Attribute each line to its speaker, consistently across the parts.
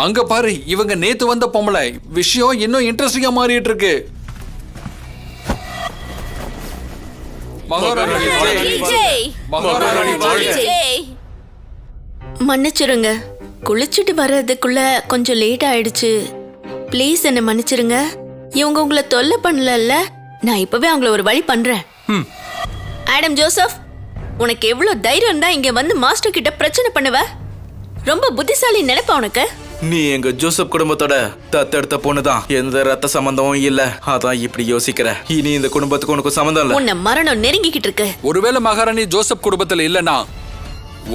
Speaker 1: அங்க பாரு, இவங்க நேத்து வந்த பொம்பளை. விஷயம் இன்னும் இன்ட்ரெஸ்டிங்கா மாறிட்டு இருக்கு.
Speaker 2: மன்னிச்சிருங்க, குளிச்சுட்டு வர்றதுக்குள்ள கொஞ்சம் லேட் ஆயிடுச்சு. ப்ளீஸ் என்ன மன்னிச்சிருங்க. இவங்க உங்களை தொல்லை பண்ணல. நான் இப்பவே அவங்கள ஒரு வழி பண்றேன். ஆடம் ஜோசப், உனக்கு எவ்வளவு தைரியம் தான் இங்க வந்து மாஸ்டர் கிட்ட பிரச்சனை பண்ணுவ? ரொம்ப புத்திசாலி நினைப்பா உனக்கு.
Speaker 3: நீ எங்க ஜோசப் குடும்பத்தோட தத்தெடுத்த பொண்ணுதான். எந்த ரத்த சம்பந்தமும் இல்ல. அதான் இப்படி யோசிக்கிற. இனி இந்த குடும்பத்துக்கு உனக்கு சம்பந்தம் இல்ல.
Speaker 2: உன்னை மரணம் நெருங்கிக்கிட்டு இருக்கு.
Speaker 1: ஒருவேளை மகாராணி ஜோசப் குடும்பத்துல இல்லனா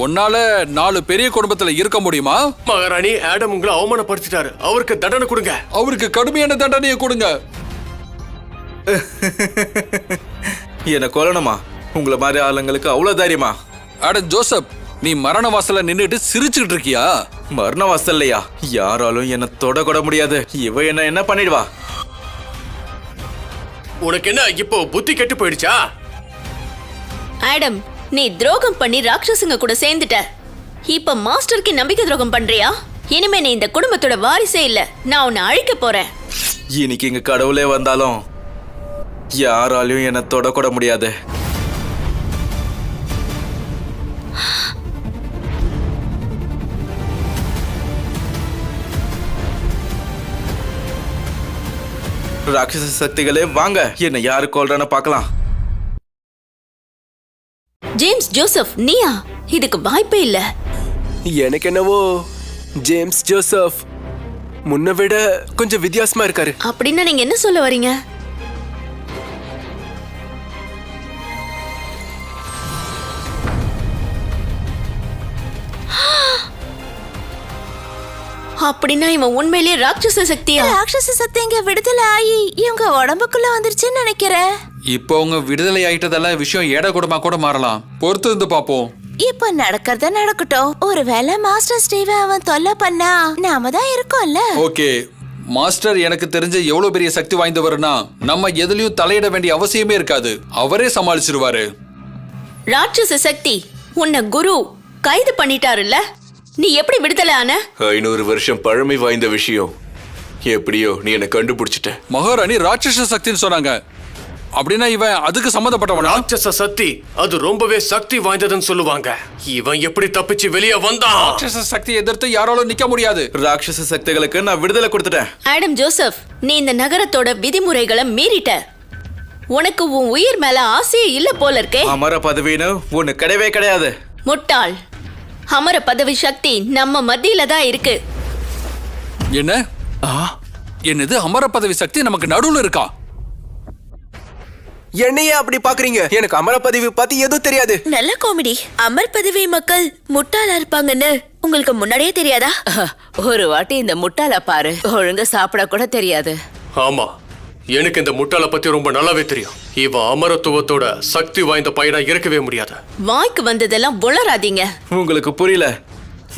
Speaker 1: உன்னால 4 பெரிய குடும்பத்துல இருக்க முடியுமா?
Speaker 4: மகாராணி, ஆடம் உங்களை அவமானப்படுத்திட்டாரு. அவருக்கு தண்டனை கொடுங்க.
Speaker 1: அவருக்கு கடுமையான தண்டனையை கொடுங்க.
Speaker 3: என்ன கொல்லணுமா? உங்களை மாதிரி ஆளுங்களுக்கு அவ்வளவு தைரியமா?
Speaker 1: ஆடம் ஜோசப், நீ மரண வாசல்ல நின்னுட்டு சிரிச்சுக்கிட்டு இருக்கியா?
Speaker 3: மரண வாசல்லையா? யாராலும் என்ன தொட கூட முடியாது. இவ என்ன பண்ணிடுவா?
Speaker 4: உனக்கு என்ன இப்போ புத்தி கெட்டு போயிடுச்சா?
Speaker 2: ஆடம், நீ துரோகம் பண்ணி ராட்சசுங்க கூட சேர்ந்துட்ட. இப்ப மாஸ்டருக்கு நம்பிக்கை துரோகம் பண்றியா? இனிமே நீ இந்த குடும்பத்தோட வாரிசே இல்ல. நான் உன்னை அழிக்க போறேன்.
Speaker 3: இன்னைக்கு இங்க கடவுளே வந்தாலும் யாராலையும் என்ன தொடக்கூட முடியாது. ராட்சச சக்திகளே வாங்க, என்ன யாரு கொல்றான்னு பார்க்கலாம்.
Speaker 2: ஜேம்ஸ் ஜோசப், நீயா? இதுக்கு வாய்ப்பே இல்ல.
Speaker 5: எனக்கு என்னவோ ஜேம்ஸ் ஜோசப் முன்ன விட கொஞ்சம் வித்தியாசமா இருக்காரு.
Speaker 2: அப்படின்னா நீங்க என்ன சொல்ல வரீங்க? அப்படின்னா இவன் உண்மையிலேயே ராட்சச சக்தியா?
Speaker 6: ராட்சச சக்தி இங்க விடுதலை ஆகி இவங்க உடம்புக்குள்ள வந்துருச்சுன்னு நினைக்கிறேன்.
Speaker 1: இப்போ அவங்க விடுதலை ஆயிட்டதெல்லாம் விஷயம் ஏட கூடமா கூட மாறலாம். பொறுத்து இருந்து பாப்போம்.
Speaker 6: இப்ப நடக்கிறத நடக்கட்டும். ஒருவேளை மாஸ்டர் ஸ்டீவ அவன் தொல்லை பண்ணா நாம தான் இருக்கோம்ல.
Speaker 1: ஓகே, மாஸ்டர் எனக்கு தெரிஞ்ச எவ்வளவு பெரிய சக்தி வாய்ந்தவர்னா நம்ம எதுலயும் தலையிட வேண்டிய அவசியமே இருக்காது. அவரே சமாளிச்சிருவாரு.
Speaker 2: ராட்சச சக்தி, உன்னை குரு கைது பண்ணிட்டாருல்ல? நீ எப்படி விடுதலை ஆன?
Speaker 7: 500 வருஷம் பழமை வாய்ந்த விஷயம். எப்படியோ நீ என்ன கண்டுபிடிச்சிட்ட.
Speaker 1: மகாராணி ராட்சச சக்தின்னு சொன்னாங்க. அப்படின்னா இவன் அதுக்கு சம்மந்தப்பட்டவனா?
Speaker 4: ராட்சச சக்தி அது ரொம்பவே சக்தி வாய்ந்ததுன்னு சொல்லுவாங்க. இவன் எப்படி தப்பிச்சு வெளியே வந்தான்?
Speaker 1: ராட்சச சக்தி எதிர்த்து யாராலும் நிக்க முடியாது.
Speaker 3: ராட்சச சக்திகளுக்கு நான் விடுதலை கொடுத்துட்டேன்.
Speaker 2: ஆடம் ஜோசப், நீ இந்த நகரத்தோட விதிமுறைகளை மீறிட்ட. உனக்கு உன் உயிர் மேல ஆசையே இல்ல போல இருக்கே.
Speaker 3: அமர பதவின்னு ஒண்ணு கிடையவே கிடையாது.
Speaker 2: முட்டாள். அமர பதவி சக்தி நம்ம மத்தியில தான் இருக்கு.
Speaker 1: என்ன? என்னது அமர பதவி சக்தி நமக்கு நடுவுல இருக்கா?
Speaker 5: என்னையே அப்படி பாக்குறீங்க? எனக்கு அமர பதவி பத்தி எதுவும் தெரியாது.
Speaker 6: நல்ல காமெடி. அமர் பதவி மக்கள் முட்டாளா இருப்பாங்கன்னு உங்களுக்கு முன்னாடியே தெரியாதா?
Speaker 8: ஒரு வாட்டி இந்த முட்டாள பாரு, ஒழுங்கா சாப்பிட கூட தெரியாது.
Speaker 4: ஆமா, எனக்கு இந்த முட்டாளை பத்தி ரொம்ப நல்லாவே தெரியும். இவன் அமரத்துவத்தோட சக்தி வாய்ந்த பையனா இருக்கவே முடியாது.
Speaker 2: வாய்க்கு வந்ததெல்லாம் உளராதீங்க.
Speaker 3: உங்களுக்கு புரியல?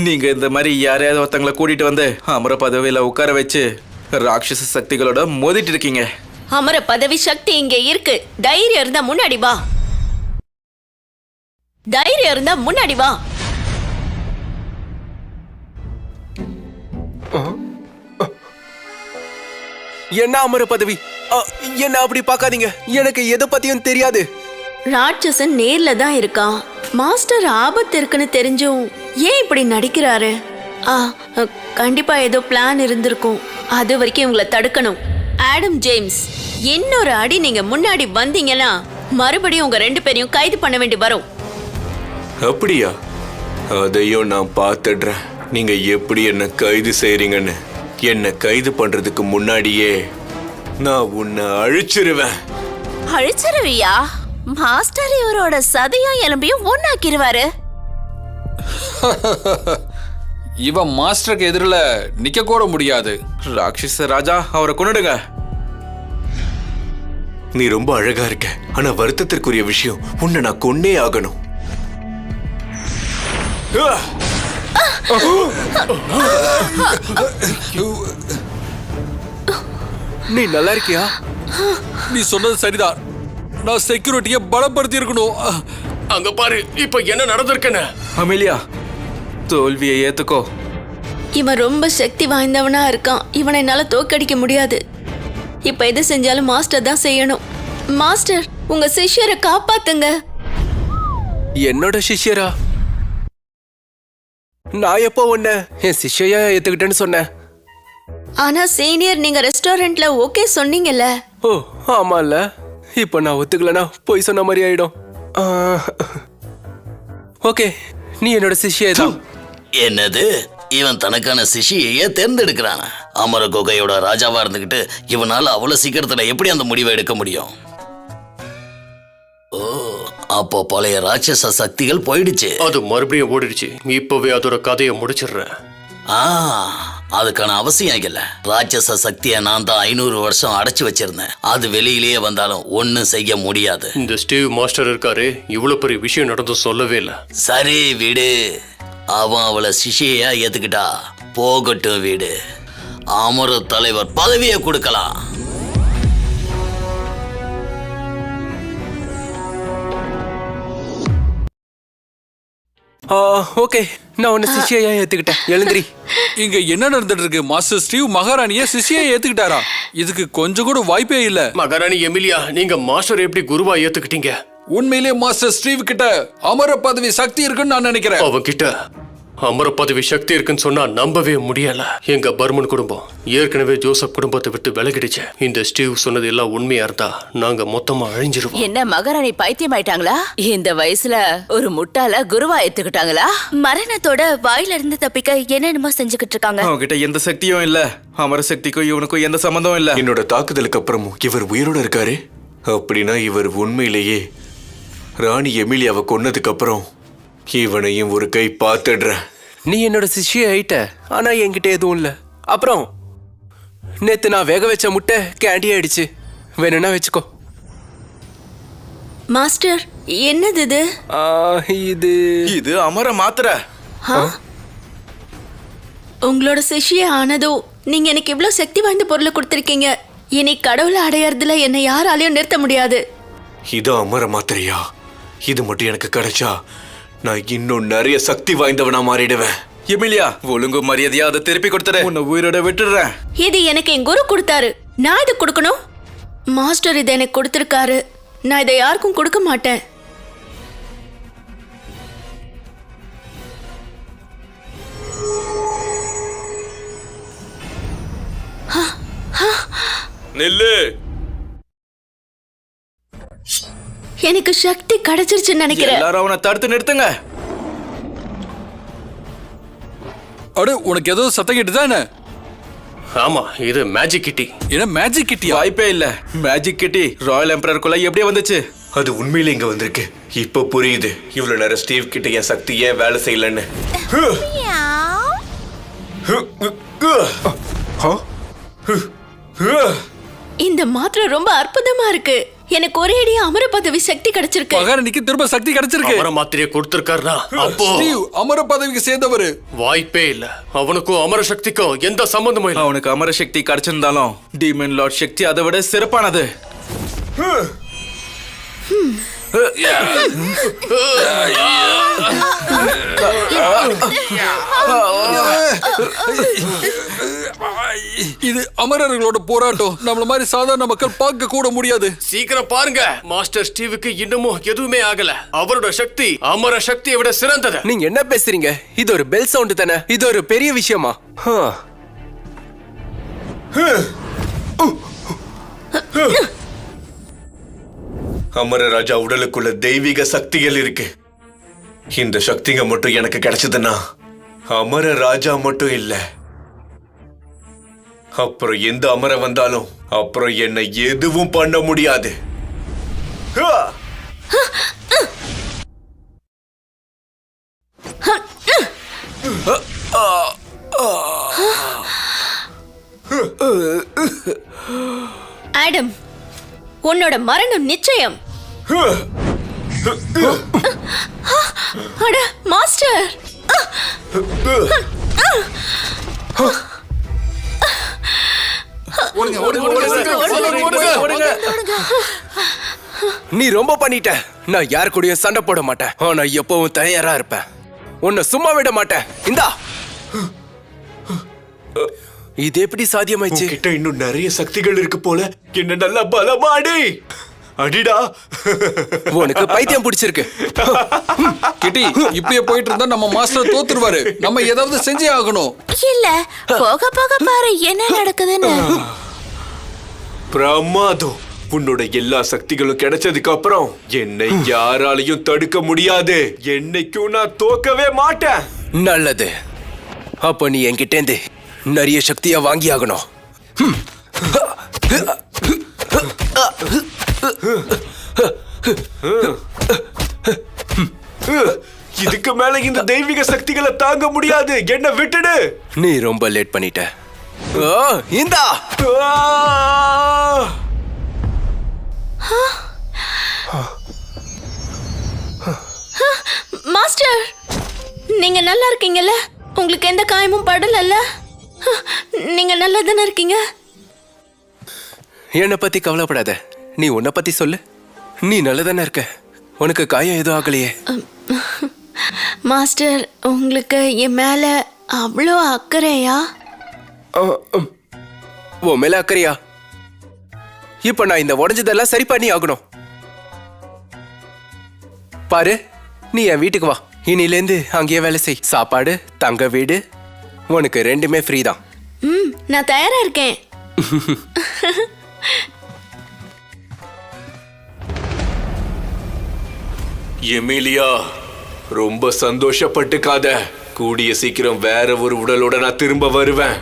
Speaker 3: நீங்க இந்த மாதிரி யாரையாவது ஒருத்தங்களை கூட்டிட்டு வந்து அமர பதவியில உட்கார வச்சு ராட்சச சக்திகளோட மோதிட்டு இருக்கீங்க.
Speaker 2: அமர பதவி சக்தி இங்க இருக்கு. தைரியம் இருந்தா முன்னாடி வா. தைரியம் இருந்தா முன்னாடி வா.
Speaker 5: என்ன அமர பதவி? என்ன அப்படி பாக்காதீங்க. எனக்கு எதை பத்தியும் தெரியாது.
Speaker 2: ராட்சசன் நேர்ல தான் இருக்கான். மாஸ்டர் ஆபத்து இருக்குன்னு தெரிஞ்சும் ஏன் இப்படி நடிக்கிறாரு? கண்டிப்பா ஏதோ பிளான் இருந்திருக்கும். அது வரைக்கும் இவங்களை தடுக்கணும். ஆடம் ஜேம்ஸ், இன்னொரு அடி நீங்க முன்னாடி வந்தீங்கன்னா மறுபடியும் உங்க 2 பேரையும் கைது பண்ண வேண்டி வரும்.
Speaker 7: அப்படியா? அதையும் நான் பார்த்துடுறேன். நீங்க எப்படி என்ன கைது செய்றீங்கன்னு. என்ன கைது பண்றதுக்கு முன்னாடியே நான் உன்னை அழிச்சிருவேன்.
Speaker 6: அழிச்சிருவியா? மாஸ்டர் இவரோட சதையும் எலும்பையும் ஒண்ணாக்கிடுவாரு.
Speaker 1: இவன் மாஸ்டருக்கு எதிரில நிக்க கூட முடியாது.
Speaker 3: ராட்சச ராஜா, அவரை கொன்னுடுங்க.
Speaker 7: நீ ரொம்ப அழகா இருக்க. ஆனா வருத்தத்திற்குரிய விஷயம், உன்னை நான் கொன்னே ஆகணும்.
Speaker 5: நீ நல்லா இருக்கியா?
Speaker 1: நீ சொன்னது சரிதான். நான் செக்யூரிட்டியை பலப்படுத்தி இருக்கணும்.
Speaker 4: அங்க பாரு, இப்ப என்ன நடந்திருக்குன்னு.
Speaker 3: அமேலியா, தோல்வியை ஏத்துக்கோ.
Speaker 2: இவன் ரொம்ப சக்தி வாய்ந்தவனா இருக்கான். இவனை என்னால தோக்கடிக்க முடியாது. இப்ப எது செஞ்சாலும் மாஸ்டர் தான் செய்யணும். மாஸ்டர், உங்க சிஷ்யரை காப்பாத்துங்க.
Speaker 5: என்னோட சிஷ்யரா? நான் எப்போ உன்னை என் சிஷ்யா ஏத்துக்கிட்டேன்னு சொன்னேன்?
Speaker 2: ஆனா சீனியர், நீங்க ரெஸ்டாரண்ட்ல ஓகே சொன்னீங்கல்ல.
Speaker 5: ஓ ஆமால, இப்போ நான் ஒத்துக்கலனா போய் சொன்ன மாதிரி ஆயிடும். ஓகே, நீ என்னோட சிஷ்யா தான்.
Speaker 9: என்னது, இவன் தனக்கான சிஷியையே தேர்ந்தெடுக்கிறான். அமர குகையோட ராஜாவா இருந்துகிட்டு இவனால அவ்வளவு சீக்கிரத்துல எப்படி அந்த முடிவை எடுக்க முடியும்? ஓ, அப்போ பழைய ராட்சச சக்திகள் போயிடுச்சு.
Speaker 4: அது மறுபடியும் ஓடிடுச்சு. இப்பவே அதோட கதையை முடிச்சிடுறேன்.
Speaker 9: அதுக்கான அவசியம் இல்ல. ராட்சச சக்தியை நான் தான் 500 வருஷம் அடைச்சு வச்சிருந்தேன். அது வெளியிலேயே வந்தாலும் ஒன்னும் செய்ய முடியாது.
Speaker 4: இந்த ஸ்டீவ் மாஸ்டர் இருக்காரு, இவ்வளவு பெரிய விஷயம் நடந்தும் சொல்லவே இல்ல.
Speaker 9: சரி விடு, அவன் அவளை சிஷியா ஏத்துக்கிட்டா போகட்டும், வீடு. அமர தலைவர் பதவியை கொடுக்கலாம்.
Speaker 5: ஓகே, நான் உன்னை சிஷ்யா ஏத்துக்கிட்டேன். எழுந்திரி.
Speaker 1: இங்க என்ன நடந்துட்டு இருக்கு? மாஸ்டர் ஸ்டீவ் மகாராணிய சிஷ்யை ஏத்துக்கிட்டாரா? இதுக்கு கொஞ்சம் கூட வாய்ப்பே இல்ல.
Speaker 4: மகாராணி எமிலியா, நீங்க மாஸ்டர் எப்படி குருவா ஏத்துக்கிட்டீங்க?
Speaker 1: உண்மையிலேயே மாஸ்டர் ஸ்டீவ் கிட்ட அமர பதவி சக்தி இருக்குன்னு நான் நினைக்கிறேன்.
Speaker 4: அவன் கிட்ட அமர பதவி சக்தி இருக்குன்னு சொன்னா நம்பவே முடியல. எங்க பர்மன் குடும்பம் ஏற்கனவே ஜோசப் குடும்பத்தை விட்டு விலகிடுச்சு. இந்த ஸ்டீவ் சொன்னது எல்லாம் உண்மையா இருந்தா நாங்க மொத்தமா அழிஞ்சிருவோம்.
Speaker 8: என்ன மகாராணி பைத்தியம் ஆயிட்டாங்களா? இந்த வயசுல ஒரு முட்டாள குருவா ஏத்துக்கிட்டாங்களா?
Speaker 6: மரணத்தோட வாயில இருந்து தப்பிக்க என்னென்னமோ செஞ்சுக்கிட்டு இருக்காங்க.
Speaker 3: அவன்கிட்ட எந்த சக்தியும் இல்ல. அமர சக்திக்கும் இவனுக்கும் எந்த சம்பந்தமும் இல்ல.
Speaker 7: என்னோட தாக்குதலுக்கு அப்புறமும் இவர் உயிரோட இருக்காரு. அப்படின்னா இவர் உண்மையிலேயே ராணி எமிலியாவை கொன்னதுக்கு அப்புறம் இவனையும் ஒரு கை பார்த்துடுறேன்.
Speaker 5: நீ என்னோட சிஷ்யா ஆயிட்ட, ஆனா என்கிட்ட எதுவும் இல்ல. அப்புறம் நேத்து நான் வேக வச்ச முட்டை கேண்டி ஆயிடுச்சு. வேணும்னா வச்சுக்கோ.
Speaker 2: மாஸ்டர், என்னது இது?
Speaker 3: இது அமர மாத்திரை.
Speaker 2: உங்களோட சிஷ்ய ஆனதோ நீங்க எனக்கு இவ்வளவு சக்தி வாய்ந்த பொருளை கொடுத்திருக்கீங்க. இனி கடவுளை அடையறதுல என்னை யாராலையும் நிறுத்த முடியாது.
Speaker 7: இது அமர மாத்திரையா? இது மட்டும் எனக்கு கிடைச்சா நான் இன்னும் நிறைய சக்தி வாய்ந்தவனா மாறிடுவேன்.
Speaker 3: எமிலியா, ஒழுங்கு மரியாதையா அதை திருப்பி கொடுத்துரு. உன்னை உயிரோட விட்டுடுறேன்.
Speaker 2: இது எனக்கு என் குரு கொடுத்தாரு. நான் இதை கொடுக்கணும்? மாஸ்டர் இதை எனக்கு கொடுத்திருக்காரு. நான் இதை யாருக்கும் கொடுக்க மாட்டேன்.
Speaker 3: நெல்லு.
Speaker 2: எனக்கு சக்தி கிடைச்சிருச்சுன்னு நினைக்கிறேன்.
Speaker 3: எல்லாரும் அவனை தடுத்து நிறுத்துங்க.
Speaker 1: அடு, உனக்கு ஏதோ சத்தம் கேட்டுதானே?
Speaker 4: ஆமா, இது மேஜிக் கிட்டி.
Speaker 1: என்ன மேஜிக் கிட்டியா?
Speaker 3: வாய்ப்பே இல்ல. மேஜிக் கிட்டி ராயல் எம்பரருக்குள்ள எப்படி வந்துச்சு?
Speaker 7: அது உண்மையில இங்க வந்திருக்கு. இப்ப புரியுது இவ்வளவு நேரம் ஸ்டீவ் கிட்ட என் சக்தி ஏன் வேலை செய்யலன்னு.
Speaker 2: இந்த மாத்திரை ரொம்ப அற்புதமா இருக்கு. எனக்கு ஒரே அடியா அமர பதவி சக்தி கிடைச்சிருக்கு.
Speaker 1: மகாராணிக்கு திரும்ப சக்தி கிடைச்சிருக்கு.
Speaker 4: அமர மாத்திரையை கொடுத்திருக்காருனா அப்போ
Speaker 1: ஸ்டீவ் அமர பதவிக்கு சேர்ந்தவரு.
Speaker 4: வாய்ப்பே இல்ல. அவனுக்கும் அமர சக்திக்கும் எந்த சம்பந்தமும் இல்ல.
Speaker 3: அவனுக்கு அமர சக்தி கிடைச்சிருந்தாலும் டீமன் லார்ட் சக்தி அதை விட சிறப்பானது.
Speaker 1: இது அமரர்களோட போராட்டம். நம்மள மாதிரி சாதாரண மக்கள் பார்க்க கூட முடியாது.
Speaker 4: சீக்கிரம் பாருங்க, மாஸ்டர் ஸ்டீவுக்கு இன்னமும் எதுவுமே ஆகல. அவரோட சக்தி அமர சக்தியை விட சிறந்தது.
Speaker 5: நீங்க என்ன பேசுறீங்க? இது ஒரு பெல் சவுண்ட் தானே? இது ஒரு பெரிய விஷயமா?
Speaker 7: அமர ராஜா உடலுக்குள்ள தெய்வீக சக்திகள் இருக்கு. இந்த சக்திங்க மட்டும் எனக்கு கிடைச்சதுன்னா அமர ராஜா மட்டும் இல்ல, அப்புறம் எந்த அமர வந்தாலும் அப்புறம் என்ன எதுவும் பண்ண முடியாது.
Speaker 2: ஆடம், உன்னோட மரணம் நிச்சயம். அட மாஸ்டர்,
Speaker 5: நீ ரொம்ப பண்ணிட்ட. நான் யார் கூடயும் சண்டை போட மாட்டேன். ஆனா எப்பவும் தயாரா இருப்பேன். உன்னை சும்மா விட மாட்டேன். இந்தா. இது எப்படி சாத்தியமாச்சு?
Speaker 7: கிட்ட இன்னும் நிறைய சக்திகள் இருக்கு போல. என்ன நல்லா பலமாடி அடிடா.
Speaker 5: உனக்கு பைத்தியம் பிடிச்சிருக்கு.
Speaker 1: கிட்டி இப்படியே போயிட்டு இருந்தா நம்ம மாஸ்டர் தோத்துருவாரு. நம்ம ஏதாவது செஞ்சே ஆகணும்.
Speaker 6: இல்ல, போக போக பாரு என்ன நடக்குதுன்னு.
Speaker 7: பிரமாதம். உன்னோட எல்லா சக்திகளும் கிடைச்சதுக்கு அப்புறம் என்னை யாராலையும் தடுக்க முடியாது. என்னைக்கும் நான் தோக்கவே மாட்டேன்.
Speaker 5: நல்லது. அப்ப நீ என்கிட்டேந்து நிறைய சக்தியா வாங்கி ஆகணும்.
Speaker 7: இதுக்கு மேல இந்த தெய்வீக சக்திகளை தாங்க முடியாது. என்ன விட்டுடு.
Speaker 5: நீ ரொம்ப லேட் பண்ணிட்ட. இந்தா.
Speaker 2: மாஸ்டர், நீங்க நல்லா இருக்கீங்கல்ல? உங்களுக்கு எந்த காயமும் படலல்ல? நீங்க நல்லா தானே இருக்கீங்க?
Speaker 5: என்னை பத்தி கவலைப்படாத. நீ உன்னை பத்தி சொல்லு. நீ நல்லதானே இருக்க. உனக்கு காயம் எதுவும் ஆகலையே.
Speaker 2: மாஸ்டர், உங்களுக்கு என் மேல அவ்வளோ அக்கறையா?
Speaker 5: உன் மேல அக்கறையா? இப்ப நான் இந்த உடஞ்சதெல்லாம் சரி பண்ணி ஆகணும். பாரு, நீ என் வீட்டுக்கு வா. இனிலேந்து அங்கேயே வேலை செய். சாப்பாடு, தங்க வீடு, உனக்கு ரெண்டுமே ஃப்ரீ தான்.
Speaker 2: நான் தயாரா இருக்கேன்.
Speaker 7: எமிலியா, ரொம்ப சந்தோஷப்பட்டுக்காத. கூடிய சீக்கிரம் வேற ஒரு உடலோட நான் திரும்ப வருவேன்.